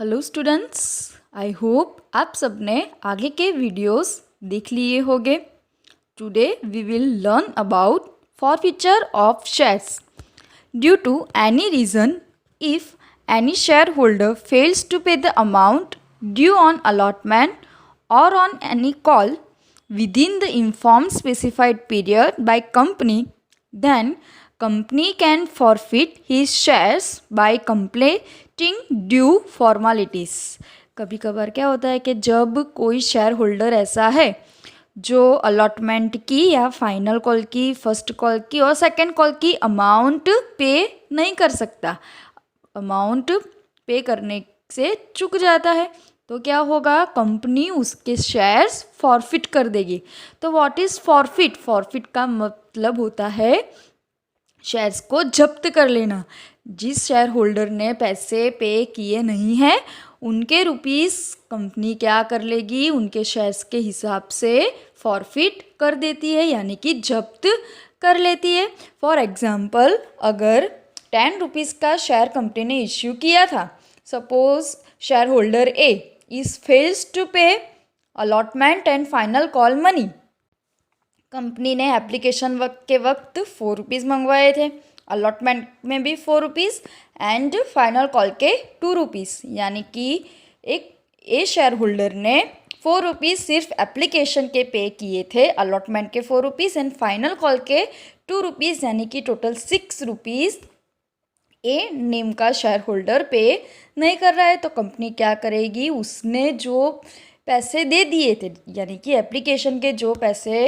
Hello students, I hope आप सबने आगे के वीडियोस देख लिए होंगे। Today we will learn about forfeiture of shares. Due to any reason, if any shareholder fails to pay the amount due on allotment or on any call within the informed specified period by company, then company can forfeit his shares by completing due formalities. कभी कभार क्या होता है कि जब कोई share holder ऐसा है जो अलॉटमेंट की या फाइनल कॉल की, फर्स्ट कॉल की और सेकंड कॉल की अमाउंट पे नहीं कर सकता, अमाउंट पे करने से चूक जाता है, तो क्या होगा, कंपनी उसके शेयर्स फॉरफिट कर देगी। तो व्हाट इज़ फॉरफिट? फॉरफिट का मतलब होता है शेयर्स को जब्त कर लेना। जिस शेयर होल्डर ने पैसे पे किए नहीं हैं उनके रुपीस कंपनी क्या कर लेगी, उनके शेयर्स के हिसाब से फॉरफिट कर देती है, यानी कि जब्त कर लेती है। फॉर एग्जाम्पल, अगर 10 रुपीज़ का शेयर कंपनी ने इश्यू किया था, suppose share holder A is fails to pay allotment and final call money. Company ने एप्लीकेशन के वक्त 4 रुपीज़ मंगवाए थे, अलॉटमेंट में भी 4 रुपीज़ एंड फाइनल कॉल के 2 रुपीज़, यानी कि एक शेयर होल्डर ने 4 रुपीज़ सिर्फ एप्लीकेशन के पे किए थे, अलॉटमेंट के 4 रुपीज़ एंड फाइनल कॉल के 2 रुपीज़, यानी कि टोटल 6 रुपीज़ ए नेम का शेयर होल्डर पे नहीं कर रहा है। तो कंपनी क्या करेगी, उसने जो पैसे दे दिए थे, यानी कि एप्लीकेशन के जो पैसे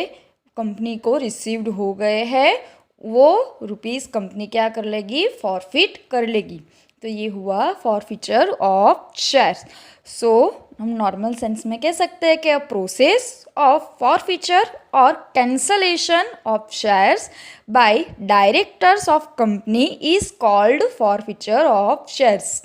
कंपनी को रिसीव्ड हो गए हैं, वो रुपीज़ कंपनी क्या कर लेगी, फॉरफिट कर लेगी। तो ये हुआ फॉरफिचर ऑफ शेयर्स। सो हम नॉर्मल सेंस में कह सकते हैं कि अ प्रोसेस ऑफ फॉरफिचर और cancellation of shares bye directors of company is called forfeiture of shares.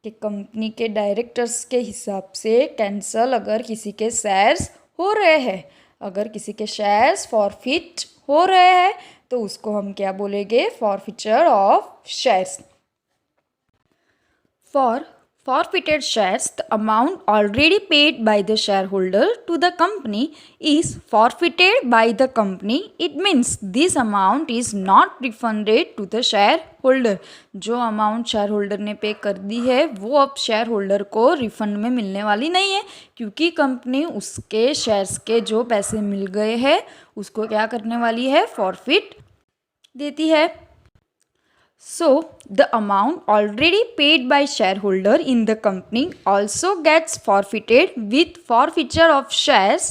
कि कंपनी के डायरेक्टर्स के हिसाब से कैंसल अगर किसी के शेयर्स हो रहे हैं, अगर किसी के शेयर्स फॉरफिट हो रहे हैं तो उसको हम क्या बोलेंगे, forfeiture of shares. For forfeited shares, the amount already paid by the shareholder to the company is forfeited by the company. It means this amount is not refunded to the shareholder. जो amount share holder ने पे कर दी है वो अब share holder को refund में मिलने वाली नहीं है, क्योंकि कंपनी उसके शेयर्स के जो पैसे मिल गए हैं उसको क्या करने वाली है, फॉरफिट देती है। So, the amount already paid by shareholder in the company also gets forfeited with forfeiture of shares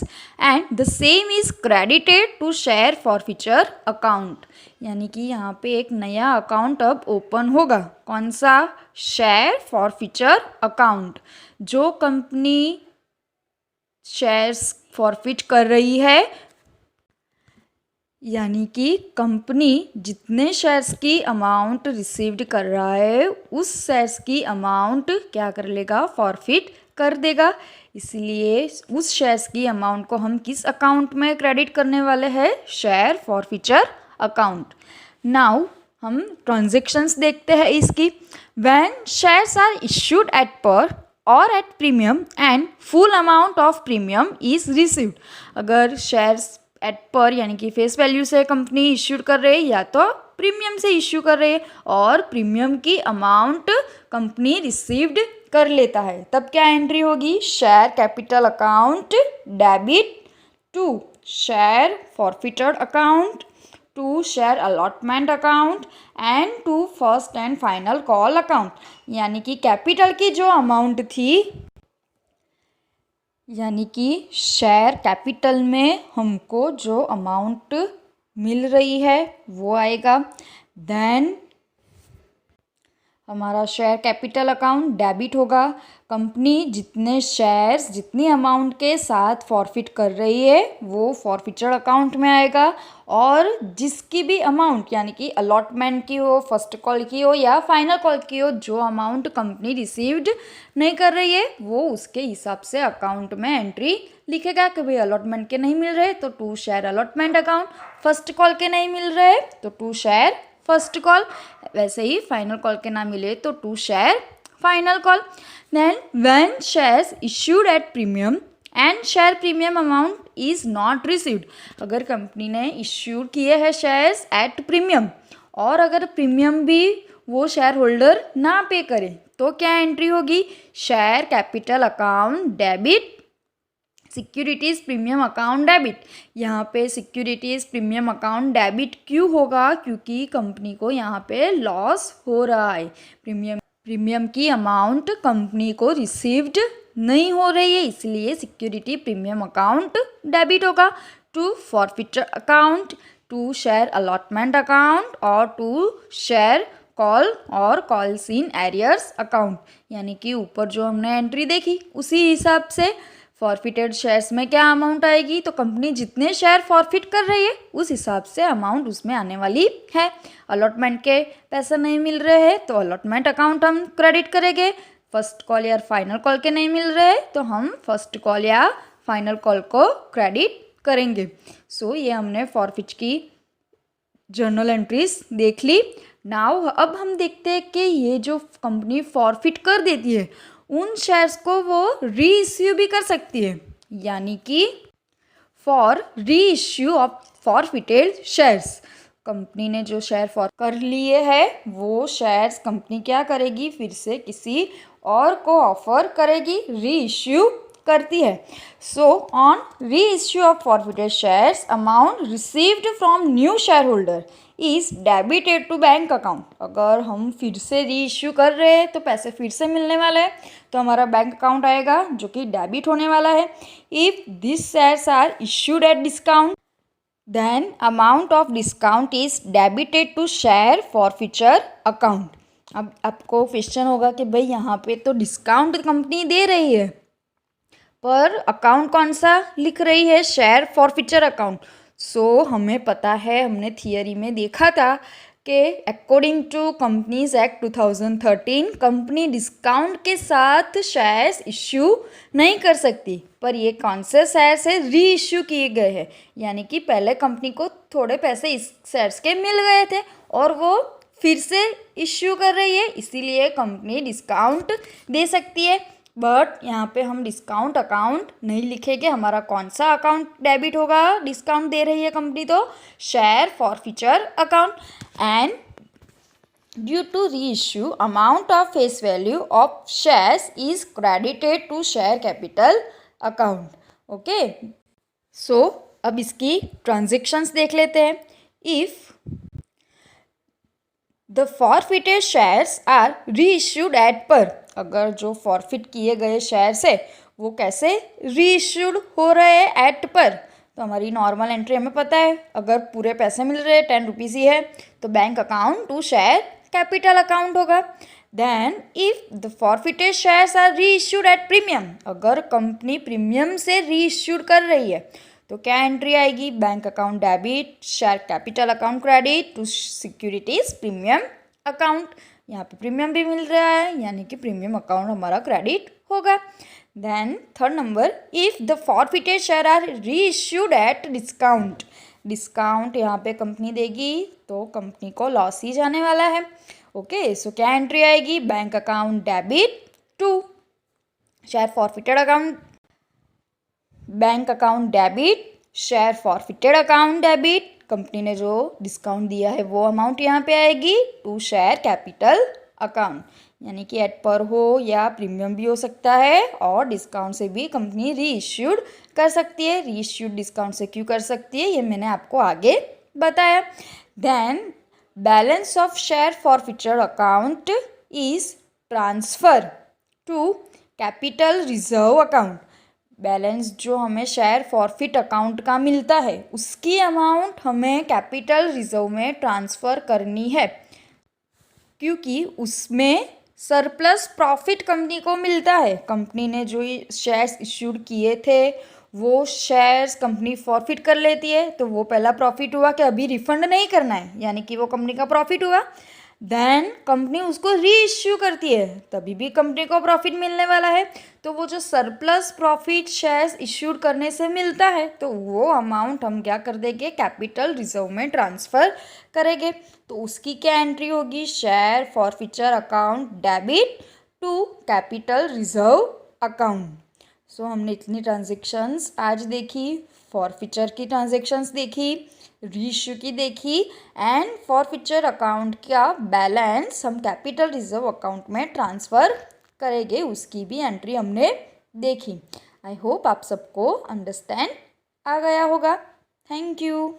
and the same is credited to share forfeiture account. यानी कि यहाँ पे एक नया अकाउंट अब ओपन होगा। कौन सा? Share forfeiture account. जो कंपनी शेयर्स फॉरफिट कर रही है, यानी कि कंपनी जितने शेयर्स की अमाउंट रिसीव्ड कर रहा है उस शेयर्स की अमाउंट क्या कर लेगा, फॉरफिट कर देगा। इसलिए उस शेयर्स की अमाउंट को हम किस अकाउंट में क्रेडिट करने वाले हैं, शेयर फॉरफिचर अकाउंट। नाउ हम ट्रांजेक्शन्स देखते हैं इसकी। When shares are issued at par और at premium and full amount of premium is received. अगर शेयर्स एट पर यानी कि फेस वैल्यू से कंपनी इश्यूड कर रही है या तो प्रीमियम से इश्यू कर रही है और प्रीमियम की अमाउंट कंपनी रिसीव्ड कर लेता है, तब क्या एंट्री होगी, share capital account debit to share forfeited account to share allotment account and to first and final call account. यानी कि कैपिटल की जो अमाउंट थी, यानी कि शेयर कैपिटल में हमको जो अमाउंट मिल रही है वो आएगा। देन हमारा शेयर कैपिटल अकाउंट डेबिट होगा। कंपनी जितने शेयर्स जितनी अमाउंट के साथ फॉरफिट कर रही है वो फॉरफिचर अकाउंट में आएगा, और जिसकी भी अमाउंट यानी कि अलॉटमेंट की हो, फर्स्ट कॉल की हो या फाइनल कॉल की हो, जो अमाउंट कंपनी रिसीव्ड नहीं कर रही है वो उसके हिसाब से अकाउंट में एंट्री लिखेगा कि भाई अलॉटमेंट के नहीं मिल रहे तो to share allotment account, first call के नहीं मिल रहे तो टू शेयर फर्स्ट कॉल, वैसे ही फाइनल कॉल के ना मिले तो to share final call. Then when shares issued at premium and share premium amount is not received, अगर कंपनी ने इश्यू किए हैं शेयर्स एट प्रीमियम और अगर प्रीमियम भी वो शेयर होल्डर ना पे करे तो क्या एंट्री होगी, share capital account debit securities premium account debit. यहाँ पे सिक्योरिटीज़ प्रीमियम अकाउंट डेबिट क्यों होगा, क्योंकि कंपनी को यहाँ पे लॉस हो रहा है, प्रीमियम की अमाउंट कंपनी को रिसीव्ड नहीं हो रही है, इसलिए सिक्योरिटी प्रीमियम अकाउंट डेबिट होगा। To forfeiter account, to share allotment account और टू शेयर कॉल और कॉल्स इन एरियर्स अकाउंट, यानी कि ऊपर जो हमने एंट्री देखी उसी हिसाब से फॉरफिटेड शेयर्स में क्या अमाउंट आएगी, तो कंपनी जितने शेयर फॉरफिट कर रही है उस हिसाब से अमाउंट उसमें आने वाली है। अलॉटमेंट के पैसे नहीं मिल रहे हैं तो अलॉटमेंट अकाउंट हम क्रेडिट करेंगे, फर्स्ट कॉल या फाइनल कॉल के नहीं मिल रहे तो हम फर्स्ट कॉल या फाइनल कॉल को क्रेडिट करेंगे। सो ये हमने फॉरफिट की जर्नल एंट्रीज देख ली। नाउ अब हम देखते हैं कि ये जो कंपनी फॉरफिट कर देती है उन शेयर्स को वो री इश्यू भी कर सकती है, यानी कि फॉर री issue of forfeited shares, company ने जो शेयर फॉर कर लिए हैं वो शेयर्स कंपनी क्या करेगी, फिर से किसी और को ऑफर करेगी, री इश्यू करती है। So on reissue of forfeited shares amount received from new shareholder is debited to bank account, अगर हम फिर से री इश्यू कर रहे हैं तो पैसे फिर से मिलने वाले हैं तो हमारा बैंक अकाउंट आएगा जो कि डेबिट होने वाला है। If this shares are issued at discount then amount of discount is debited to share forfeiture account. अब आपको क्वेश्चन होगा कि भाई यहाँ पे तो डिस्काउंट कंपनी दे रही है पर अकाउंट कौन सा लिख रही है, शेयर फॉरफिचर अकाउंट। सो हमें पता है, हमने थियरी में देखा था कि according to companies act 2013 company discount के साथ शेयर्स इश्यू नहीं कर सकती, पर ये कौन से शेयर्स है री इश्यू किए गए हैं, यानी कि पहले कंपनी को थोड़े पैसे इस शेयर्स के मिल गए थे और वो फिर से इश्यू कर रही है, इसीलिए कंपनी डिस्काउंट दे सकती है। बट यहाँ पे हम डिस्काउंट अकाउंट नहीं लिखेंगे, हमारा कौन सा अकाउंट डेबिट होगा, डिस्काउंट दे रही है कंपनी तो share forfeiture account. And due to re issue amount of face value of shares is credited to share capital account. Okay, so अब इसकी ट्रांजेक्शन्स देख लेते हैं। If the forfeited shares are री इश्यूड एट पर, अगर जो forfeit किए गए शेयर्स है वो कैसे री इश्यूड हो रहे हैं एट पर, तो हमारी नॉर्मल एंट्री हमें पता है, अगर पूरे पैसे मिल रहे हैं 10 रुपीज़ ही है तो bank account to share capital account होगा। Then if the forfeited shares are री इश्यूड एट प्रीमियम, अगर कंपनी प्रीमियम से री इश्यूड कर रही है तो क्या एंट्री आएगी, bank account debit share capital account credit to securities premium account. यहाँ पे प्रीमियम भी मिल रहा है यानी कि प्रीमियम अकाउंट हमारा क्रेडिट होगा। Then third number, if the forfeited share are री इश्यूड एट डिस्काउंट, डिस्काउंट यहाँ पे कंपनी देगी तो कंपनी को लॉस ही जाने वाला है। ओके, सो क्या एंट्री आएगी, bank account debit to share forfeited account, bank account debit share forfeited account debit, company ने जो डिस्काउंट दिया है वो अमाउंट यहाँ पे आएगी टू शेयर कैपिटल अकाउंट, यानी कि एट पर हो या प्रीमियम भी हो सकता है और डिस्काउंट से भी कंपनी री इश्यूड कर सकती है। री इश्यूड डिस्काउंट से क्यों कर सकती है ये मैंने आपको आगे बताया। Then balance of share forfeiture account is transfer to capital reserve account, balance जो हमें शेयर फॉरफिट अकाउंट का मिलता है उसकी अमाउंट हमें कैपिटल रिजर्व में ट्रांसफ़र करनी है, क्योंकि उसमें सरप्लस प्रॉफिट कंपनी को मिलता है। कंपनी ने जो शेयर्स इश्यूड किए थे वो शेयर्स कंपनी फॉरफिट कर लेती है तो वो पहला प्रॉफिट हुआ कि अभी रिफंड नहीं करना है, यानी कि वो कंपनी का प्रॉफिट हुआ। देन कंपनी उसको री इश्यू करती है तभी भी कंपनी को प्रॉफिट मिलने वाला है, तो वो जो सरप्लस प्रॉफिट शेयर्स इश्यूड करने से मिलता है तो वो अमाउंट हम क्या कर देंगे, कैपिटल रिजर्व में ट्रांसफ़र करेंगे। तो उसकी क्या एंट्री होगी, share forfeiture account debit to capital reserve account. So हमने इतनी ट्रांजेक्शन्स आज देखी, फॉरफीचर की ट्रांजेक्शन्स देखी, रीइश्यू की देखी एंड फॉरफीचर अकाउंट का बैलेंस हम कैपिटल रिजर्व अकाउंट में ट्रांसफ़र करेंगे, उसकी भी एंट्री हमने देखी। आई होप आप सबको अंडरस्टैंड आ गया होगा। Thank you.